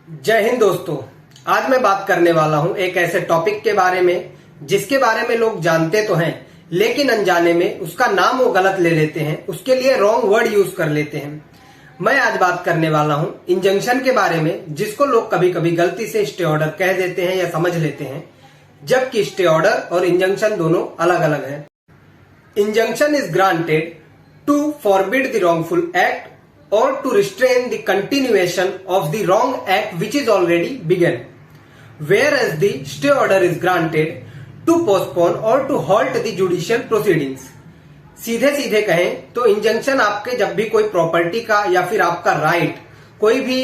जय हिंद दोस्तों। आज मैं बात करने वाला हूं एक ऐसे टॉपिक के बारे में जिसके बारे में लोग जानते तो हैं, लेकिन अनजाने में उसका नाम वो गलत ले लेते हैं, उसके लिए रॉन्ग वर्ड यूज कर लेते हैं। मैं आज बात करने वाला हूं इंजंक्शन के बारे में, जिसको लोग कभी कभी गलती से स्टे ऑर्डर कह देते हैं या समझ लेते हैं, जबकि स्टे ऑर्डर और इंजंक्शन दोनों अलग अलग है। Injunction is granted to forbid the wrongful act or to restrain the continuation of the wrong act which is already begun, whereas the stay order is granted to postpone or to halt the judicial proceedings. सीधे सीधे कहें तो injunction आपके जब भी कोई property का या फिर आपका राइट कोई भी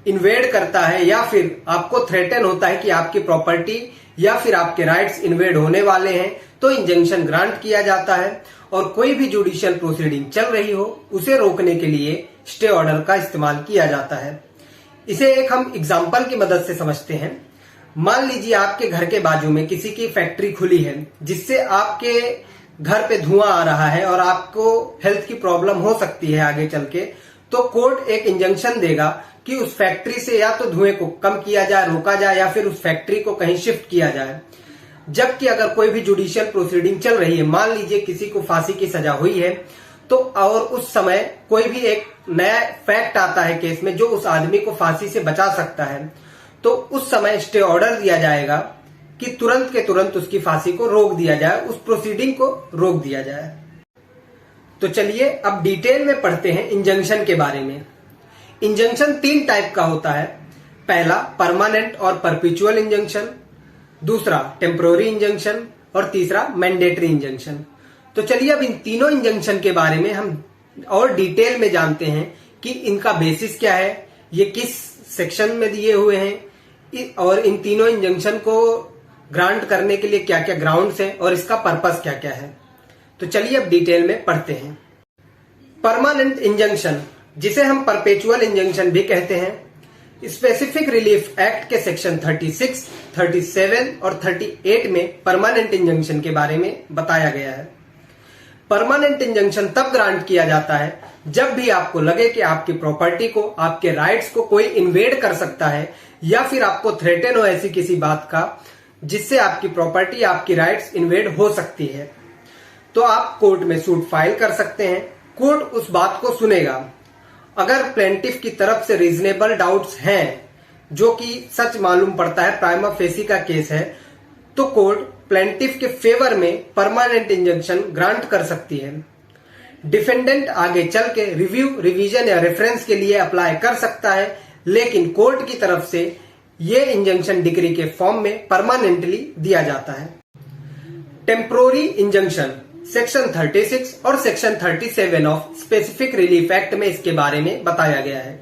इन्वेड करता है या फिर आपको थ्रेटन होता है कि आपकी प्रॉपर्टी या फिर आपके राइट्स इन्वेड होने वाले हैं, तो इंजंक्शन ग्रांट किया जाता है। और कोई भी जुडिशियल प्रोसीडिंग चल रही हो उसे रोकने के लिए स्टे ऑर्डर का इस्तेमाल किया जाता है। इसे एक हम एग्जाम्पल की मदद से समझते हैं। मान लीजिए आपके घर के बाजू में किसी की फैक्ट्री खुली है जिससे आपके घर पे धुआं आ रहा है और आपको हेल्थ की प्रॉब्लम हो सकती है आगे चल के, तो कोर्ट एक इंजंक्शन देगा कि उस फैक्ट्री से या तो धुएं को कम किया जाए, रोका जाए, या फिर उस फैक्ट्री को कहीं शिफ्ट किया जाए। जबकि अगर कोई भी जुडिशियल प्रोसीडिंग चल रही है, मान लीजिए किसी को फांसी की सजा हुई है, तो और उस समय कोई भी एक नया फैक्ट आता है केस में जो उस आदमी को फांसी से बचा सकता है, तो उस समय स्टे ऑर्डर दिया जाएगा कि तुरंत के तुरंत उसकी फांसी को रोक दिया जाए, उस प्रोसीडिंग को रोक दिया जाए। तो चलिए अब डिटेल में पढ़ते हैं इंजंक्शन के बारे में। इंजंक्शन 3 टाइप का होता है। पहला परमानेंट और परपेचुअल इंजंक्शन, दूसरा टेम्पोररी इंजंक्शन और तीसरा मैंडेटरी इंजंक्शन। तो चलिए अब इन तीनों इंजंक्शन के बारे में हम और डिटेल में जानते हैं कि इनका बेसिस क्या है, ये किस सेक्शन में दिए हुए हैं और इन तीनों इंजंक्शन को ग्रांट करने के लिए क्या क्या ग्राउंड्स हैं और इसका पर्पस क्या क्या है। तो चलिए अब डिटेल में पढ़ते हैं। परमानेंट इंजंक्शन, जिसे हम परपेचुअल इंजंक्शन भी कहते हैं, स्पेसिफिक रिलीफ एक्ट के सेक्शन 36, 37 और 38 में परमानेंट इंजंक्शन के बारे में बताया गया है। परमानेंट इंजंक्शन तब ग्रांट किया जाता है जब भी आपको लगे कि आपकी प्रॉपर्टी को, आपके राइट्स को कोई इन्वेड कर सकता है या फिर आपको थ्रेटन हो ऐसी किसी बात का जिससे आपकी प्रॉपर्टी, आपकी राइट्स इन्वेड हो सकती है। तो आप कोर्ट में सूट फाइल कर सकते हैं। कोर्ट उस बात को सुनेगा। अगर प्लेंटिफ की तरफ से रीजनेबल डाउट्स हैं, जो कि सच मालूम पड़ता है, प्राइमा फेसी का केस है, तो कोर्ट प्लेंटिफ के फेवर में परमानेंट इंजंक्शन ग्रांट कर सकती है। डिफेंडेंट आगे चल के रिव्यू, रिवीजन या रेफरेंस के लिए अप्लाई कर सकता है, लेकिन कोर्ट की तरफ से ये इंजंक्शन डिग्री के फॉर्म में परमानेंटली दिया जाता है। टेम्पोररी इंजंक्शन सेक्शन 36 और section 37 of specific relief act में इसके बारे में बताया गया है।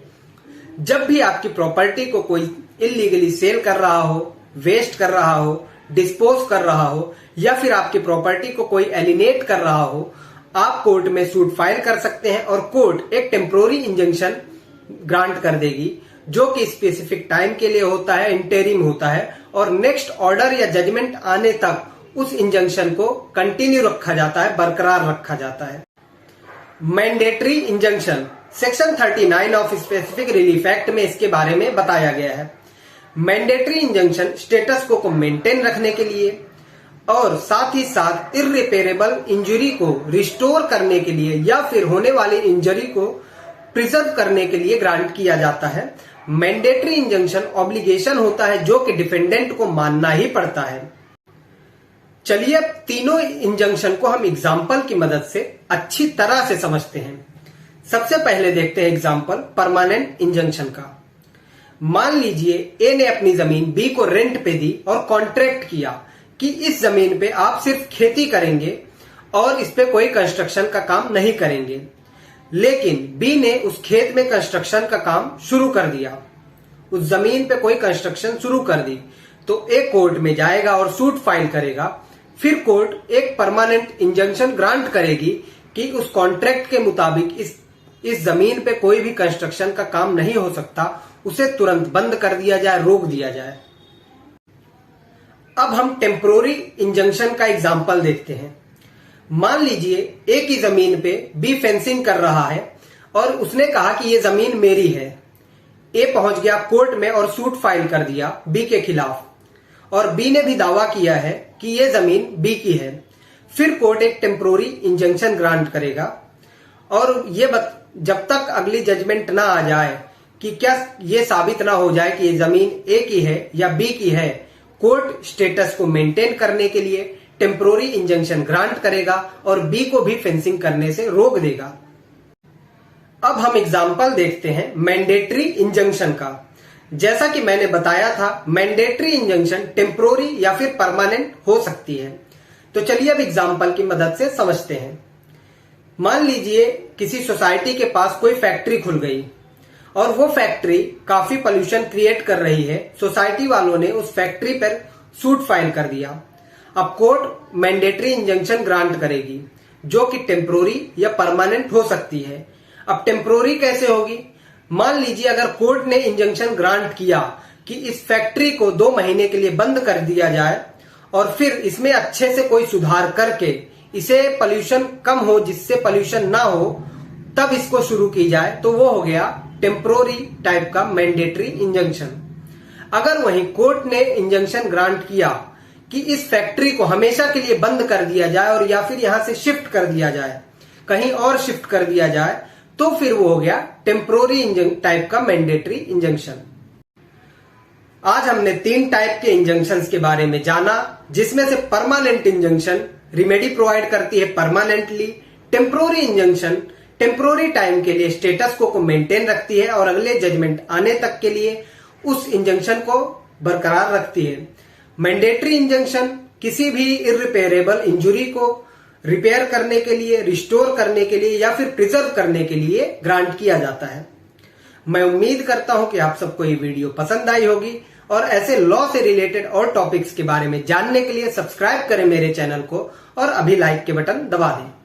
जब भी आपकी प्रॉपर्टी को कोई इलीगली सेल कर रहा हो, वेस्ट कर रहा हो, डिस्पोज कर रहा हो या फिर आपकी प्रॉपर्टी को कोई एलिनेट कर रहा हो, आप कोर्ट में सूट फाइल कर सकते हैं और कोर्ट एक टेम्पोररी इंजंक्शन ग्रांट कर देगी, जो कि स्पेसिफिक टाइम के लिए होता है, इंटरिम होता है, और नेक्स्ट ऑर्डर या जजमेंट आने तक उस इंजंक्शन को कंटिन्यू रखा जाता है, बरकरार रखा जाता है। Mandatory injunction section 39 of specific relief act में इसके बारे में बताया गया है। मैंडेटरी इंजंक्शन स्टेटस को मेंटेन रखने के लिए और साथ ही साथ इर्रिपेरेबल इंजरी को रिस्टोर करने के लिए या फिर होने वाली इंजरी को प्रिजर्व करने के लिए ग्रांट किया जाता है। मैंडेटरी इंजंक्शन ऑब्लिगेशन होता है जो कि डिफेंडेंट को मानना ही पड़ता है। चलिए अब तीनों इंजंक्शन को हम एग्जाम्पल की मदद से अच्छी तरह से समझते हैं। सबसे पहले देखते हैं एग्जाम्पल परमानेंट इंजंक्शन का। मान लीजिए ए ने अपनी जमीन बी को रेंट पे दी और कॉन्ट्रैक्ट किया कि इस जमीन पे आप सिर्फ खेती करेंगे और इस पे कोई कंस्ट्रक्शन का काम नहीं करेंगे। लेकिन बी ने उस खेत में कंस्ट्रक्शन का काम शुरू कर दिया, उस जमीन पे कोई कंस्ट्रक्शन शुरू कर दी, तो एक कोर्ट में जाएगा और सूट फाइल करेगा। फिर कोर्ट एक परमानेंट इंजंक्शन ग्रांट करेगी कि उस कॉन्ट्रैक्ट के मुताबिक इस जमीन पे कोई भी कंस्ट्रक्शन का काम नहीं हो सकता, उसे तुरंत बंद कर दिया जाए, रोक दिया जाए। अब हम टेम्पोररी इंजंक्शन का एग्जाम्पल देखते हैं। मान लीजिए ए की जमीन पे बी फेंसिंग कर रहा है और उसने कहा कि ये जमीन मेरी है। ए पहुंच गया कोर्ट में और सूट फाइल कर दिया बी के खिलाफ और बी ने भी दावा किया है कि ये जमीन बी की है। फिर कोर्ट एक टेम्पोररी इंजंक्शन ग्रांट करेगा और जब तक अगली जजमेंट ना आ जाए कि क्या ये साबित ना हो जाए कि ये जमीन ए की है या बी की है, कोर्ट स्टेटस को मेंटेन करने के लिए टेम्पोररी इंजंक्शन ग्रांट करेगा और बी को भी फेंसिंग करने से रोक देगा। अब हम एग्जाम्पल देखते हैं मैंडेटरी इंजंक्शन का। जैसा कि मैंने बताया था, मैंडेटरी इंजंक्शन टेम्पोररी या फिर परमानेंट हो सकती है। तो चलिए अब एग्जाम्पल की मदद से समझते हैं। मान लीजिए किसी सोसाइटी के पास कोई फैक्ट्री खुल गई और वो फैक्ट्री काफी पोल्यूशन क्रिएट कर रही है। सोसाइटी वालों ने उस फैक्ट्री पर सूट फाइल कर दिया। अब कोर्ट मैंडेटरी इंजंक्शन ग्रांट करेगी जो कि टेम्पोररी या परमानेंट हो सकती है। अब टेम्पोररी कैसे होगी? मान लीजिए अगर कोर्ट ने इंजंक्शन ग्रांट किया कि इस फैक्ट्री को 2 महीने के लिए बंद कर दिया जाए और फिर इसमें अच्छे से कोई सुधार करके इसे पोल्यूशन कम हो, जिससे पोल्यूशन ना हो, तब इसको शुरू की जाए, तो वो हो गया टेम्पोररी टाइप का मैंडेटरी इंजंक्शन। अगर वहीं कोर्ट ने इंजंक्शन ग्रांट किया कि इस फैक्ट्री को हमेशा के लिए बंद कर दिया जाए और या फिर यहां से शिफ्ट कर दिया जाए, कहीं और शिफ्ट कर दिया जाए, तो फिर वो हो गया टेम्पोररी टाइप का मैंडेटरी इंजंक्शन। आज हमने 3 टाइप के इंजंक्शंस के बारे में जाना, जिसमें से परमानेंट इंजंक्शन रिमेडी प्रोवाइड करती है permanently. Temporary injunction temporary time के लिए स्टेटस को मेंटेन रखती है और अगले जजमेंट आने तक के लिए उस इंजंक्शन को बरकरार रखती है। मैंडेटरी इंजंक्शन किसी भी इररिपेयरेबल इंजुरी को रिपेयर करने के लिए, रिस्टोर करने के लिए या फिर प्रिजर्व करने के लिए ग्रांट किया जाता है। मैं उम्मीद करता हूं कि आप सबको ये वीडियो पसंद आई होगी और ऐसे लॉ से रिलेटेड और टॉपिक्स के बारे में जानने के लिए सब्सक्राइब करें मेरे चैनल को और अभी लाइक के बटन दबा दें।